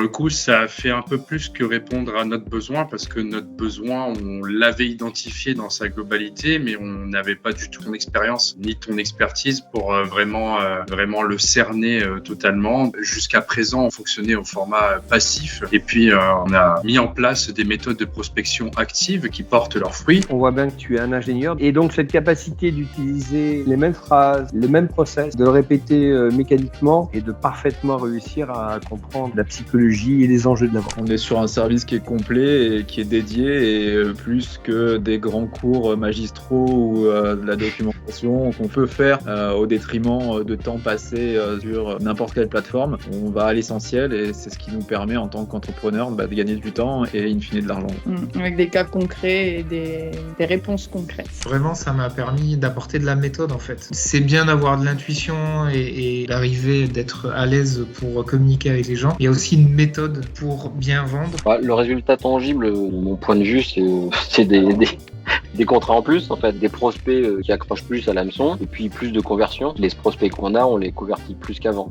le coup, ça a fait un peu plus que répondre à notre besoin parce que notre besoin, on l'avait identifié dans sa globalité, mais on n'avait pas du tout ton expérience ni ton expertise pour vraiment le cerner totalement. Jusqu'à présent, on fonctionnait au format passif et puis on a mis en place des méthodes de prospection active qui portent leurs fruits. On voit bien que tu es un ingénieur et donc cette capacité d'utiliser les mêmes phrases, les mêmes process, de le répéter mécaniquement et de parfaitement réussir à comprendre la psychologie et les enjeux de la vente. On est sur un service qui est complet et qui est dédié et plus que des grands cours magistraux ou de la documentation qu'on peut faire au détriment de temps passé sur n'importe quelle plateforme. On va à l'essentiel et c'est ce qui nous permet en tant qu'entrepreneur de gagner du temps et in fine de l'argent. Avec des cas concrets et des réponses concrètes. Vraiment, ça m'a permis d'apporter de la méthode en fait. C'est bien d'avoir de l'intuition et d'arriver d'être à l'aise pour communiquer avec les gens. Il y a aussi une méthode pour bien vendre. Le résultat tangible, de mon point de vue, c'est des contrats en plus, en fait, des prospects qui accrochent plus à l'hameçon et puis plus de conversions. Les prospects qu'on a, on les convertit plus qu'avant.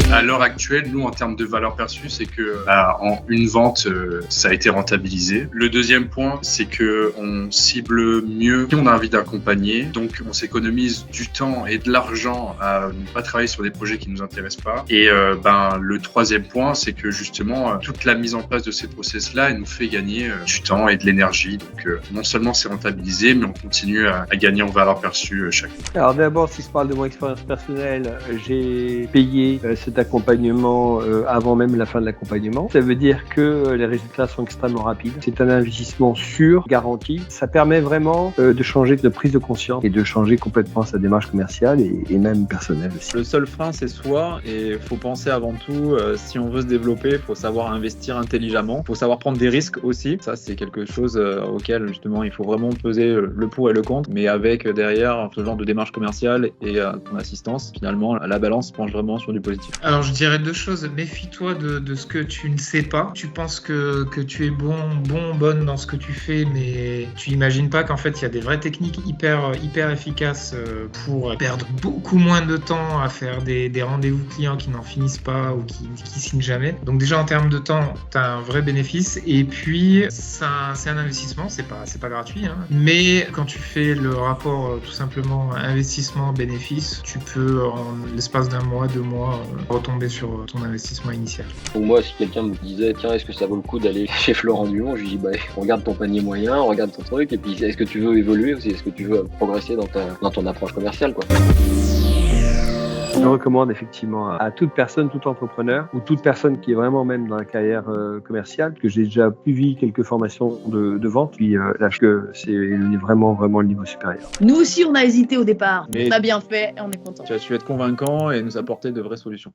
À l'heure actuelle, nous, en termes de valeur perçue, c'est que en une vente, ça a été rentabilisé. Le deuxième point, c'est que on cible mieux qui on a envie d'accompagner. Donc, on s'économise du temps et de l'argent à ne pas travailler sur des projets qui nous intéressent pas. Et le troisième point, c'est que justement, toute la mise en place de ces process-là, elle nous fait gagner du temps et de l'énergie. Donc, non seulement c'est rentabilisé, mais on continue à gagner en valeur perçue chaque fois. Alors d'abord, si je parle de mon expérience personnelle, j'ai payé cet accompagnement avant même la fin de l'accompagnement. Ça veut dire que les résultats sont extrêmement rapides. C'est un investissement sûr, garanti. Ça permet vraiment de changer de prise de conscience et de changer complètement sa démarche commerciale et même personnelle aussi. Le seul frein, c'est soi et il faut penser avant tout, si on veut se développer, il faut savoir investir intelligemment, il faut savoir prendre des risques aussi. Ça, c'est quelque chose auquel justement il faut vraiment peser le pour et le contre, mais avec derrière ce genre de démarche commerciale et ton assistance, finalement, la balance penche vraiment sur du positif. Alors je dirais deux choses. Méfie-toi de ce que tu ne sais pas. Tu penses que tu es bonne dans ce que tu fais, mais tu imagines pas qu'en fait il y a des vraies techniques hyper efficaces pour perdre beaucoup moins de temps à faire des rendez-vous clients qui n'en finissent pas ou qui signent jamais. Donc déjà en termes de temps, tu as un vrai bénéfice et puis c'est un investissement, c'est pas gratuit, hein. Mais quand tu fais le rapport tout simplement investissement-bénéfice, tu peux en l'espace d'un mois, 2 mois retomber sur ton investissement initial. Pour moi, si quelqu'un me disait tiens, est-ce que ça vaut le coup d'aller chez Florent Dumont, je lui dis regarde ton panier moyen, regarde ton truc et puis est-ce que tu veux évoluer aussi, est-ce que tu veux progresser dans ton approche commerciale, quoi. Je recommande effectivement à toute personne, tout entrepreneur ou toute personne qui est vraiment même dans la carrière commerciale, que j'ai déjà suivi quelques formations de vente, puis lâche que c'est vraiment le niveau supérieur. Nous aussi, on a hésité au départ. Mais on a bien fait et on est content. Tu as su être convaincant et nous apporter de vraies solutions.